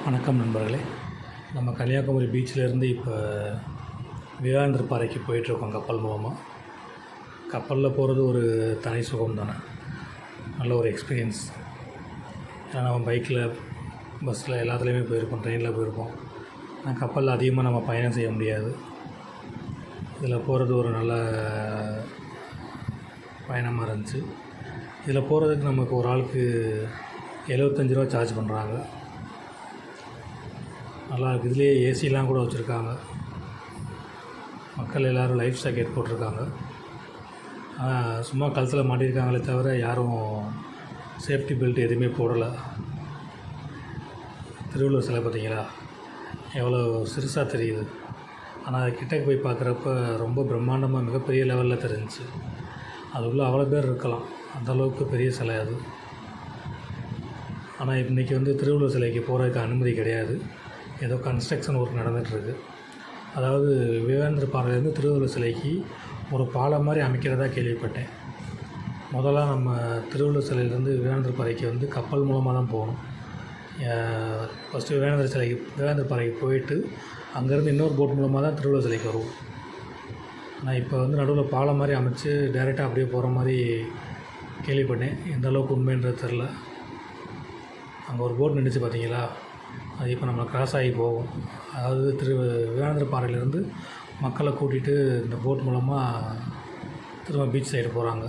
வணக்கம் நண்பர்களே. நம்ம கன்னியாகுமரி பீச்சிலேருந்து இப்போ விவேகானந்தர் பாறைக்கு போயிட்டுருக்கோம் கப்பல் மூலமாக. கப்பலில் போகிறது ஒரு தனி சுகம் தானே, நல்ல ஒரு எக்ஸ்பீரியன்ஸ். ஏன்னா நம்ம பைக்கில், பஸ்ஸில் எல்லாத்துலேயுமே போயிருப்போம், ட்ரெயினில் போயிருப்போம். ஆனால் கப்பலில் அதிகமாக நம்ம பயணம் செய்ய முடியாது. இதில் போகிறது ஒரு நல்ல பயணமாக இருந்துச்சு. இதில் போகிறதுக்கு நமக்கு ஒரு ஆளுக்கு 75 ரூபா சார்ஜ் பண்ணுறாங்க. நல்லா இருக்குது. இதுலேயே ஏசிலாம் கூட வச்சுருக்காங்க. மக்கள் எல்லோரும் லைஃப் ஜாக்கெட் போட்டிருக்காங்க. சும்மா கழுத்தில் மாட்டியிருக்காங்களே தவிர யாரும் சேஃப்டி பெல்ட் எதுவுமே போடலை. திருவள்ளுவர் சிலை பார்த்தீங்களா, எவ்வளோ சிறுசாக தெரியுது. ஆனால் அது கிட்டக்கு போய் பார்க்குறப்ப ரொம்ப பிரம்மாண்டமாக மிகப்பெரிய லெவலில் தெரிஞ்சிச்சு. அது உள்ள அவ்வளோ பேர் இருக்கலாம், அந்தளவுக்கு பெரிய சிலை அது. ஆனால் இன்றைக்கி திருவள்ளுவர் சிலைக்கு போகிறதுக்கு அனுமதி கிடையாது. ஏதோ கன்ஸ்ட்ரக்ஷன் ஒர்க் நடந்துகிட்ருக்கு. அதாவது விவேகானந்தர் பாறையிலேருந்து திருவள்ளுவர் சிலைக்கு ஒரு பாலம் மாதிரி அமைக்கிறதா கேள்விப்பட்டேன். முதல்ல நம்ம திருவள்ளுவர் சிலையிலேருந்து விவேகானந்தர் பாறைக்கு கப்பல் மூலமாக தான் போகணும். ஃபஸ்ட்டு விவேகானந்தர் பாறைக்கு போயிட்டு அங்கேருந்து இன்னொரு போட் மூலமாக தான் திருவள்ளுவர் சிலைக்கு வருவோம். நான் இப்போ நடுவில் பாலம் மாதிரி அமைச்சு டைரெக்டாக அப்படியே போகிற மாதிரி கேள்விப்பட்டேன். எந்த அளவுக்கு உண்மைன்றது தெரில. அங்கே ஒரு போட் நின்றுச்சு பார்த்தீங்களா, அது இப்போ நம்ம கிராஸ் ஆகி போகும். அதாவது விவேகானந்தர் பாறையிலேருந்து மக்களை கூட்டிகிட்டு இந்த போட் மூலமாக திரும்ப பீச் சைடு போகிறாங்க.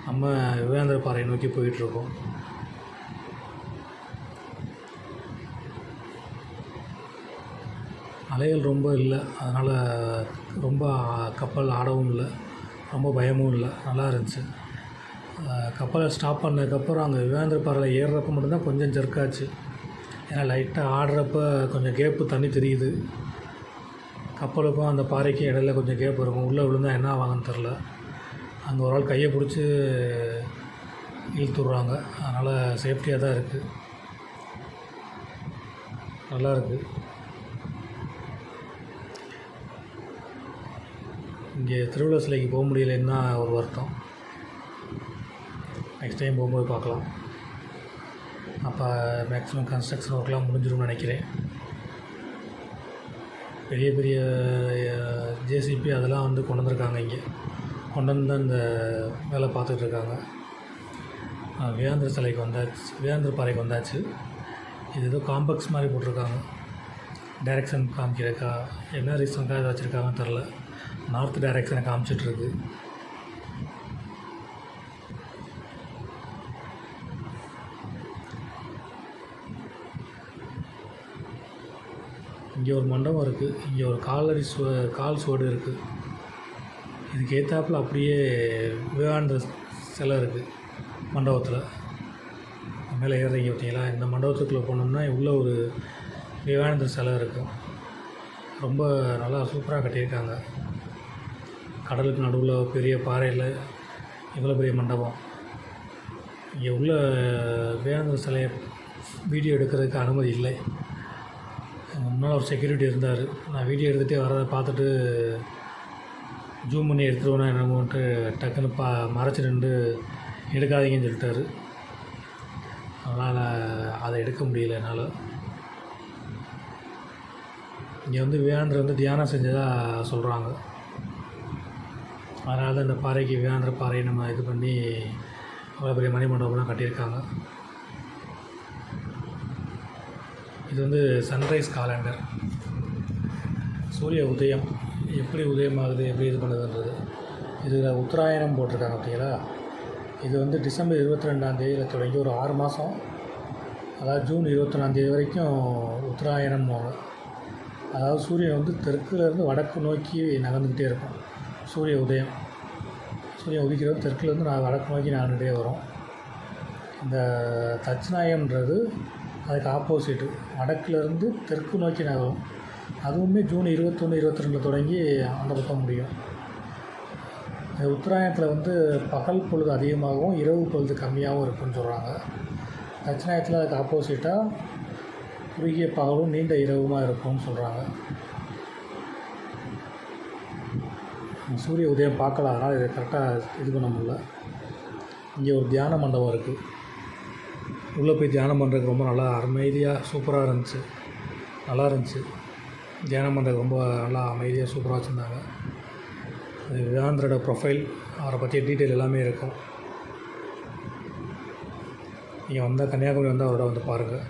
நம்ம விவேகானந்தர் பாறையை நோக்கி போயிட்டுருக்கோம். அலைகள் ரொம்ப இல்லை, அதனால் ரொம்ப கப்பல் ஆடவும் இல்லை, ரொம்ப பயமும் இல்லை, நல்லா இருந்துச்சு. கப்பலை ஸ்டாப் பண்ணதுக்கப்புறம் அங்கே விவேகானந்தர் பாறையில் ஏறுறப்ப மட்டும்தான் கொஞ்சம் ஜர்க்காச்சு. ஏன்னா லைட்டாக ஆடுறப்ப கொஞ்சம் கேப்பு தண்ணி தெரியுது. கப்பலுக்கும் அந்த பாறைக்கும் இடையில கொஞ்சம் கேப் இருக்கும். உள்ளே விழுந்தால் என்ன ஆவாங்கன்னு தெரில. அங்கே ஒரு ஆள் கையை பிடிச்சி இழுத்துடுறாங்க. அதனால் சேஃப்டியாக தான் இருக்குது, நல்லா இருக்குது. இங்கே திருவள்ளுவர் சிலைக்கு போக முடியலைன்னா ஒரு வருத்தம். நெக்ஸ்ட் டைம் போகும்போது பார்க்கலாம். அப்போ மேக்ஸிமம் கன்ஸ்ட்ரக்ஷன் ஒர்க்லாம் முடிஞ்சிடும்னு நினைக்கிறேன். பெரிய பெரிய ஜேசிபி அதெல்லாம் கொண்டு வந்திருக்காங்க. இங்கே கொண்டு வந்து இந்த வேலை பார்த்துட்ருக்காங்க. விவேகானந்தர் சிலைக்கு வந்தாச்சு, விவேகானந்தர் பாறைக்கு வந்தாச்சு. இது ஏதோ காம்ப்ளெக்ஸ் மாதிரி போட்டிருக்காங்க. டைரெக்ஷன் காமிக்கிறக்கா என்ன ரீசனுக்காக இதை வச்சுருக்காங்கன்னு தெரில. நார்த் டைரெக்ஷனை காமிச்சிட்ருக்கு. இங்கே ஒரு மண்டபம் இருக்குது. இங்கே ஒரு கால் சுவடு இருக்குது. இதுக்கு ஏற்றாப்புல அப்படியே விவேகானந்தர் சிலை இருக்குது மண்டபத்தில். மேலே ஏறுறீங்க பார்த்தீங்களா, இந்த மண்டபத்துக்குள்ளே போனோம்னா உள்ளே ஒரு விவேகானந்தர் சிலை இருக்கும். ரொம்ப நல்லா சூப்பராக கட்டியிருக்காங்க. கடலுக்கு நடுவில் பெரிய பாறையில் இவ்வளோ பெரிய மண்டபம். இங்கே உள்ள விவேகானந்தர் சிலையை வீடியோ எடுக்கிறதுக்கு அனுமதி இல்லை. முன்னால் ஒரு செக்யூரிட்டி இருந்தார். நான் வீடியோ எடுத்துகிட்டே வரதை பார்த்துட்டு ஜூம் பண்ணி எடுத்துருவேன்னா என்னமோன்ட்டு டக்குன்னு மறைச்சி நின்று எடுக்காதீங்கன்னு சொல்லிட்டாரு. அதனால் அதை எடுக்க முடியல என்னால். இங்கே விவேகானந்தர் தியானம் செஞ்சதாக சொல்கிறாங்க. அதனால தான் இந்த பாறைக்கு விவேகானந்தர் பாறையை நம்ம இது பண்ணி அவ்வளோ பெரிய மணிமண்டபம்லாம் கட்டியிருக்காங்க. இது சன்ரைஸ் காலண்டர். சூரிய உதயம் எப்படி உதயமாகுது, எப்படி இது பண்ணுதுன்றது. இதில் உத்தராயணம் போட்டிருக்காங்க பார்த்தீங்களா. இது டிசம்பர் 22 தொடங்கி ஒரு 6 மாதம், அதாவது ஜூன் 21 வரைக்கும் உத்தராயணம் ஆகும். அதாவது சூரியன் தெற்குலேருந்து வடக்கு நோக்கி நகர்ந்துக்கிட்டே இருக்கும். சூரியன் உதிக்கிறது தெற்குலேருந்து வடக்கு நோக்கி நகர்ந்துகிட்டே வரும். இந்த தட்சிணாயம்ன்றது அதுக்கு ஆப்போசிட்டு வடக்குலேருந்து தெற்கு நோக்கி நகரும். அதுவுமே ஜூன் 21, 22 தொடங்கி அந்த பக்கம் முடியும். இந்த உத்தராயணத்தில் பகல் பொழுது அதிகமாகவும் இரவு பொழுது கம்மியாகவும் இருக்குன்னு சொல்கிறாங்க. தட்சிணாயத்தில் அதுக்கு ஆப்போசிட்டாக குறுகிய பகலும் நீண்ட இரவுமாக இருக்கும்னு சொல்கிறாங்க. சூரிய உதயம் பார்க்கலாம், அதனால் இதை கரெக்டாக இது பண்ண முடியல. இங்கே ஒரு தியான மண்டபம் இருக்குது. உள்ளே போய் தியானம் பண்ணுறதுக்கு ரொம்ப நல்லா அமைதியாக சூப்பராக இருந்துச்சு. நல்லா இருந்துச்சு. தியானம் பண்ணுறதுக்கு ரொம்ப நல்லா அமைதியாக சூப்பராக வச்சுருந்தாங்க. அது விவேகானந்தரோட ப்ரொஃபைல், அவரை பற்றிய டீட்டெயில் எல்லாமே இருக்கும். நீங்கள் வந்தால் கன்னியாகுமரி வந்தால் அவரோட வந்து பாருங்கள்.